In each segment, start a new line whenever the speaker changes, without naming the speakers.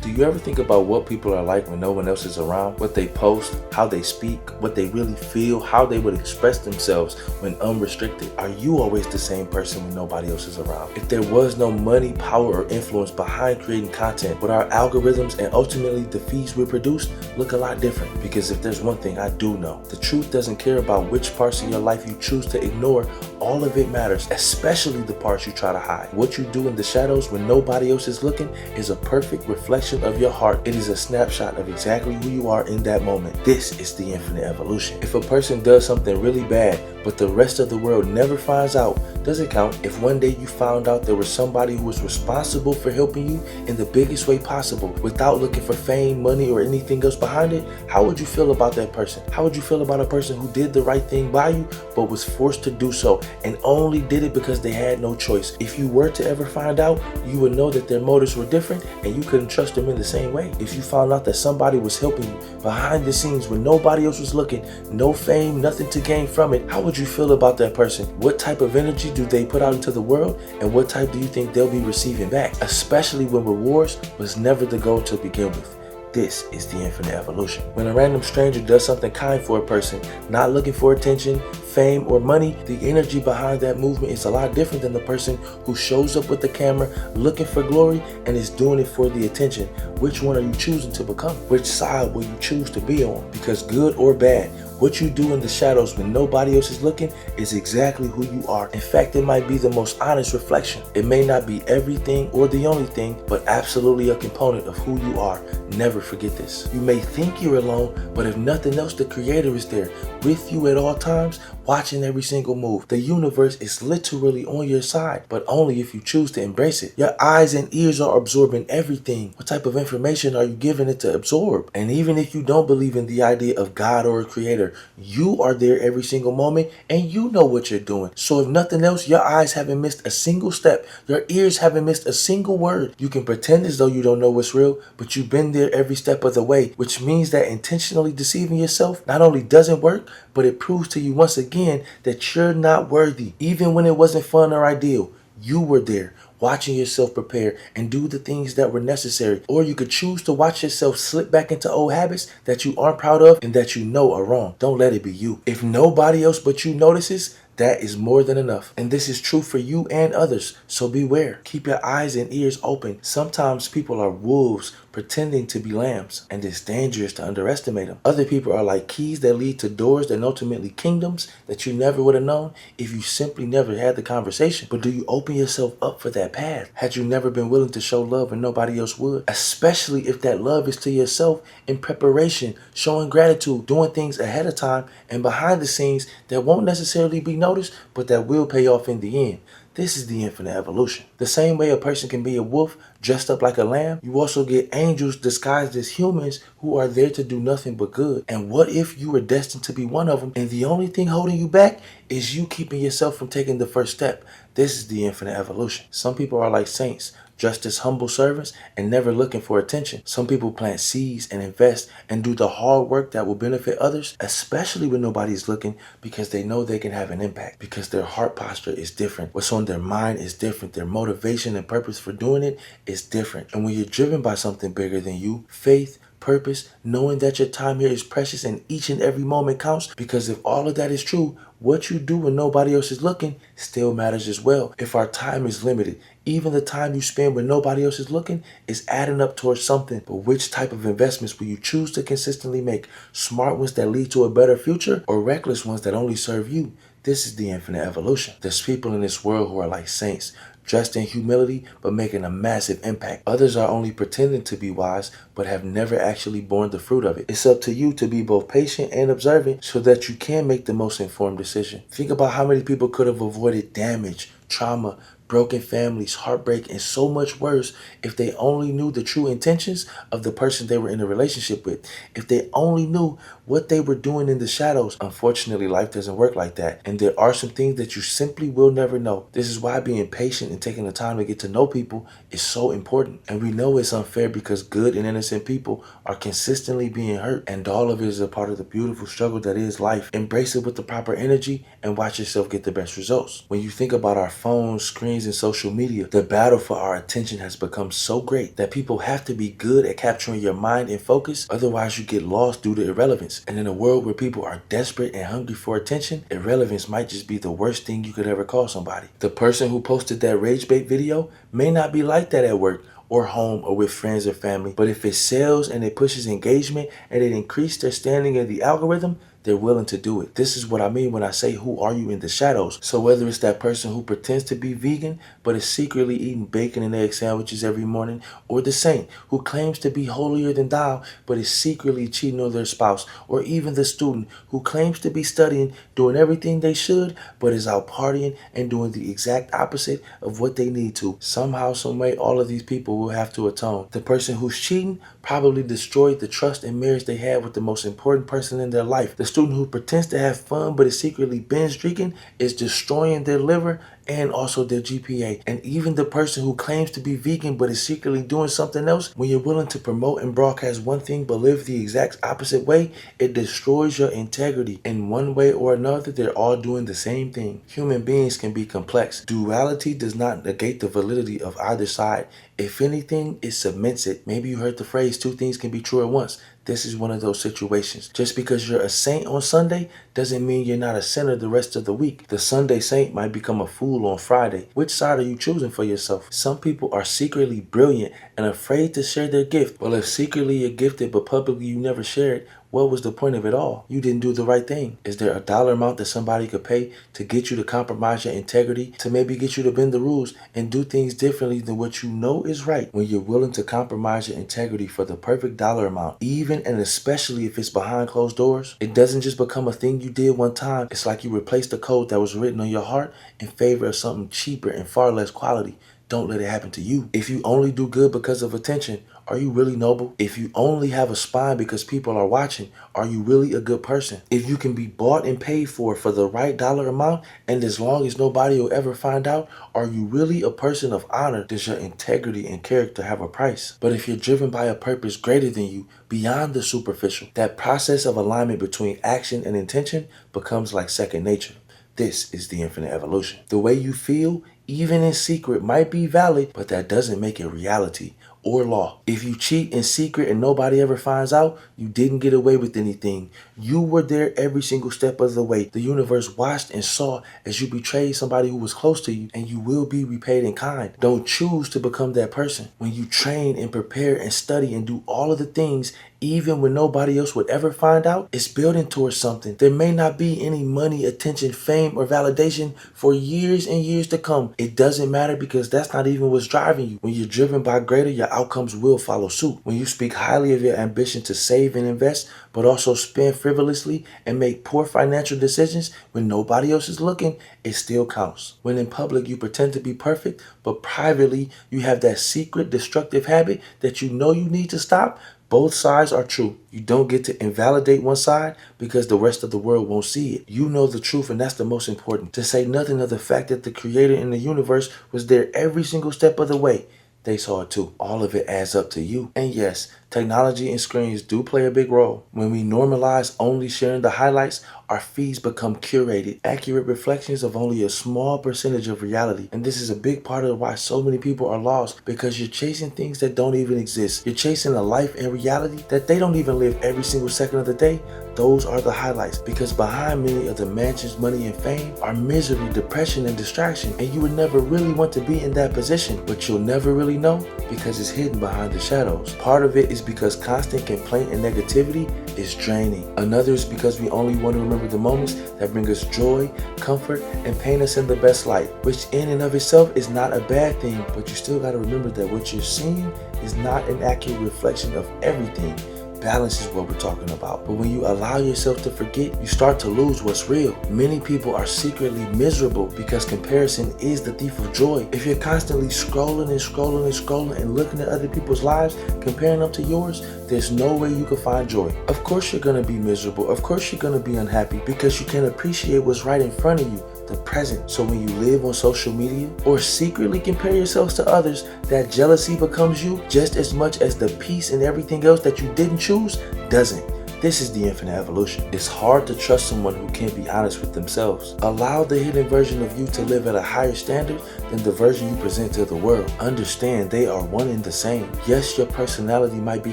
Do you ever think about what people are like when no one else is around? What they post, how they speak, what they really feel, how they would express themselves when unrestricted? Are you always the same person when nobody else is around? If there was no money, power, or influence behind creating content, would our algorithms and ultimately the feeds we produce look a lot different? Because if there's one thing I do know, the truth doesn't care about which parts of your life you choose to ignore. All of it matters, especially the parts you try to hide. What you do in the shadows when nobody else is looking is a perfect reflection of your heart. It is a snapshot of exactly who you are in that moment. This is the infinite evolution. If a person does something really bad, but the rest of the world never finds out, does it count? If one day you found out there was somebody who was responsible for helping you in the biggest way possible without looking for fame, money, or anything else behind it, how would you feel about that person? How would you feel about a person who did the right thing by you but was forced to do so and only did it because they had no choice? If you were to ever find out, you would know that their motives were different and you couldn't trust them in the same way. If you found out that somebody was helping you behind the scenes when nobody else was looking, no fame, nothing to gain from it, how would you feel about that person? What type of energy do they put out into the world, and what type do you think they'll be receiving back? Especially when rewards was never the goal to begin with. This is the infinite evolution. When a random stranger does something kind for a person, not looking for attention, fame, or money, the energy behind that movement is a lot different than the person who shows up with the camera looking for glory and is doing it for the attention. Which one are you choosing to become? Which side will you choose to be on? Because good or bad, what you do in the shadows when nobody else is looking is exactly who you are. In fact, it might be the most honest reflection. It may not be everything or the only thing, but absolutely a component of who you are. Never forget this. You may think you're alone, but if nothing else, the Creator is there with you at all times, watching every single move. The universe is literally on your side, but only if you choose to embrace it. Your eyes and ears are absorbing everything. What type of information are you giving it to absorb? And even if you don't believe in the idea of God or a creator, you are there every single moment and you know what you're doing. So if nothing else, your eyes haven't missed a single step. Your ears haven't missed a single word. You can pretend as though you don't know what's real, but you've been there every step of the way, which means that intentionally deceiving yourself not only doesn't work, but it proves to you once again that you're not worthy. Even when it wasn't fun or ideal, you were there, watching yourself prepare and do the things that were necessary. Or you could choose to watch yourself slip back into old habits that you aren't proud of and that you know are wrong. Don't let it be you. If nobody else but you notices, that is more than enough. And this is true for you and others. So beware. Keep your eyes and ears open. Sometimes people are wolves pretending to be lambs, and it's dangerous to underestimate them. Other people are like keys that lead to doors and ultimately kingdoms that you never would have known if you simply never had the conversation. But do you open yourself up for that path? Had you never been willing to show love when nobody else would? Especially if that love is to yourself in preparation, showing gratitude, doing things ahead of time and behind the scenes that won't necessarily be noticed, but that will pay off in the end. This is the infinite evolution. The same way a person can be a wolf dressed up like a lamb, you also get angels disguised as humans who are there to do nothing but good. And what if you were destined to be one of them and the only thing holding you back is you keeping yourself from taking the first step? This is the infinite evolution. Some people are like saints, just as humble servants and never looking for attention. Some people plant seeds and invest and do the hard work that will benefit others, especially when nobody's looking, because they know they can have an impact, because their heart posture is different. What's on their mind is different. Their motivation and purpose for doing it is different. And when you're driven by something bigger than you, faith, purpose, knowing that your time here is precious and each and every moment counts, because if all of that is true, what you do when nobody else is looking still matters as well. If our time is limited, even the time you spend when nobody else is looking is adding up towards something. But which type of investments will you choose to consistently make? Smart ones that lead to a better future, or reckless ones that only serve you? This is the infinite evolution. There's people in this world who are like saints, dressed in humility but making a massive impact. Others are only pretending to be wise but have never actually borne the fruit of it. It's up to you to be both patient and observant so that you can make the most informed decision. Think about how many people could have avoided damage, trauma, broken families, heartbreak, and so much worse if they only knew the true intentions of the person they were in a relationship with. If they only knew what they were doing in the shadows. Unfortunately, life doesn't work like that, and there are some things that you simply will never know. This is why being patient and taking the time to get to know people is so important. And we know it's unfair because good and innocent people are consistently being hurt, and all of it is a part of the beautiful struggle that is life. Embrace it with the proper energy and watch yourself get the best results. When you think about our phones, screens, screens and social media, the battle for our attention has become so great that people have to be good at capturing your mind and focus, otherwise you get lost due to irrelevance. And in a world where people are desperate and hungry for attention, irrelevance might just be the worst thing you could ever call somebody. The person who posted that rage bait video may not be like that at work or home or with friends or family, but if it sells and it pushes engagement and it increases their standing in the algorithm, they're willing to do it. This is what I mean when I say, who are you in the shadows? So whether it's that person who pretends to be vegan but is secretly eating bacon and egg sandwiches every morning, or the saint who claims to be holier than thou but is secretly cheating on their spouse, or even the student who claims to be studying, doing everything they should, but is out partying and doing the exact opposite of what they need to. Somehow, some way, all of these people will have to atone. The person who's cheating probably destroyed the trust and marriage they had with the most important person in their life. The student who pretends to have fun but is secretly binge drinking is destroying their liver and also their GPA. And even the person who claims to be vegan but is secretly doing something else, when you're willing to promote and broadcast one thing but live the exact opposite way, it destroys your integrity. In one way or another, they're all doing the same thing. Human beings can be complex. Duality does not negate the validity of either side. If anything, it cements it. Maybe you heard the phrase, two things can be true at once. This is one of those situations. Just because you're a saint on Sunday doesn't mean you're not a sinner the rest of the week. The Sunday saint might become a fool on Friday. Which side are you choosing for yourself? Some people are secretly brilliant and afraid to share their gift. Well, if secretly you're gifted but publicly you never share it, what was the point of it all? You didn't do the right thing. Is there a dollar amount that somebody could pay to get you to compromise your integrity, to maybe get you to bend the rules and do things differently than what you know is right? When you're willing to compromise your integrity for the perfect dollar amount, even and especially if it's behind closed doors, it doesn't just become a thing you did one time. It's like you replaced the code that was written on your heart in favor of something cheaper and far less quality. Don't let it happen to you. If you only do good because of attention, are you really noble? If you only have a spine because people are watching, are you really a good person? If you can be bought and paid for the right dollar amount, and as long as nobody will ever find out, are you really a person of honor? Does your integrity and character have a price? But if you're driven by a purpose greater than you, beyond the superficial, that process of alignment between action and intention becomes like second nature. This is the infinite evolution. The way you feel, even in secret, might be valid, but that doesn't make it reality or law. If you cheat in secret and nobody ever finds out, you didn't get away with anything. You were there every single step of the way. The universe watched and saw as you betrayed somebody who was close to you, and you will be repaid in kind. Don't choose to become that person. When you train and prepare and study and do all of the things, even when nobody else would ever find out, it's building towards something. There may not be any money, attention, fame, or validation for years and years to come. It doesn't matter, because that's not even what's driving you. When you're driven by greater, your outcomes will follow suit. When you speak highly of your ambition to save and invest, but also spend frivolously and make poor financial decisions when nobody else is looking, it still counts. When in public you pretend to be perfect, but privately you have that secret destructive habit that you know you need to stop, both sides are true. You don't get to invalidate one side because the rest of the world won't see it. You know the truth, and that's the most important. To say nothing of the fact that the creator in the universe was there every single step of the way. They saw it too. All of it adds up to you. And yes, technology and screens do play a big role. When we normalize only sharing the highlights, our feeds become curated, accurate reflections of only a small percentage of reality. And this is a big part of why so many people are lost, because you're chasing things that don't even exist. You're chasing a life and reality that they don't even live every single second of the day. Those are the highlights, because behind many of the mansions, money, and fame are misery, depression, and distraction. And you would never really want to be in that position, but you'll never really know because it's hidden behind the shadows. Part of it is because constant complaint and negativity is draining. Another is because we only want to remember the moments that bring us joy, comfort, and paint us in the best light, which in and of itself is not a bad thing, but you still got to remember that what you're seeing is not an accurate reflection of everything. Balance is what we're talking about. But when you allow yourself to forget, you start to lose what's real. Many people are secretly miserable because comparison is the thief of joy. If you're constantly scrolling and scrolling and scrolling and looking at other people's lives, comparing them to yours, there's no way you can find joy. Of course you're going to be miserable. Of course you're going to be unhappy, because you can't appreciate what's right in front of you, the present. So when you live on social media or secretly compare yourselves to others, that jealousy becomes you just as much as the peace and everything else that you didn't choose doesn't. This is the infinite evolution. It's hard to trust someone who can't be honest with themselves. Allow the hidden version of you to live at a higher standard than the version you present to the world. Understand they are one and the same. Yes, your personality might be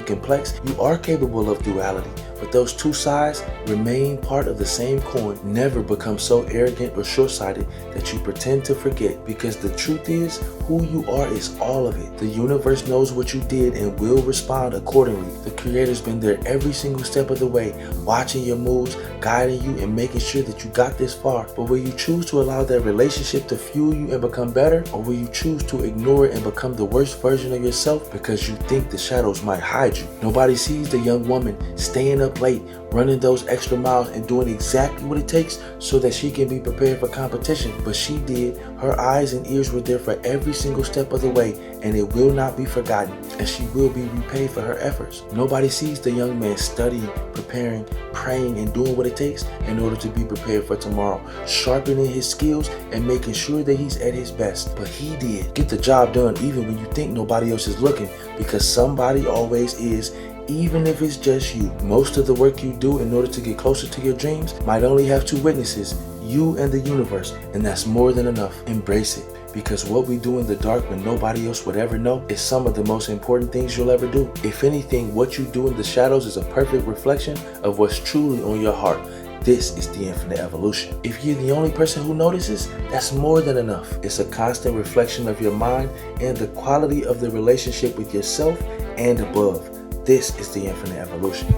complex. You are capable of duality, but those two sides remain part of the same coin. Never become so arrogant or short-sighted that you pretend to forget, because the truth is, who you are is all of it. The universe knows what you did and will respond accordingly. The Creator's been there every single step of the way, watching your moves, guiding you, and making sure that you got this far. But will you choose to allow that relationship to fuel you and become better, or will you choose to ignore it and become the worst version of yourself because you think the shadows might hide you? Nobody sees the young woman staying up late, running those extra miles, and doing exactly what it takes so that she can be prepared for competition. But she did. Her eyes and ears were there for every single step of the way, and it will not be forgotten, and she will be repaid for her efforts. Nobody sees the young man studying, preparing, praying, and doing what it takes in order to be prepared for tomorrow, sharpening his skills and making sure that he's at his best. But he did. Get the job done even when you think nobody else is looking, because somebody always is. Even if it's just you. Most of the work you do in order to get closer to your dreams might only have two witnesses, you and the universe, and that's more than enough. Embrace it, because what we do in the dark when nobody else would ever know is some of the most important things you'll ever do. If anything, what you do in the shadows is a perfect reflection of what's truly on your heart. This is the infinite evolution. If you're the only person who notices, that's more than enough. It's a constant reflection of your mind and the quality of the relationship with yourself and above. This is the infinite evolution.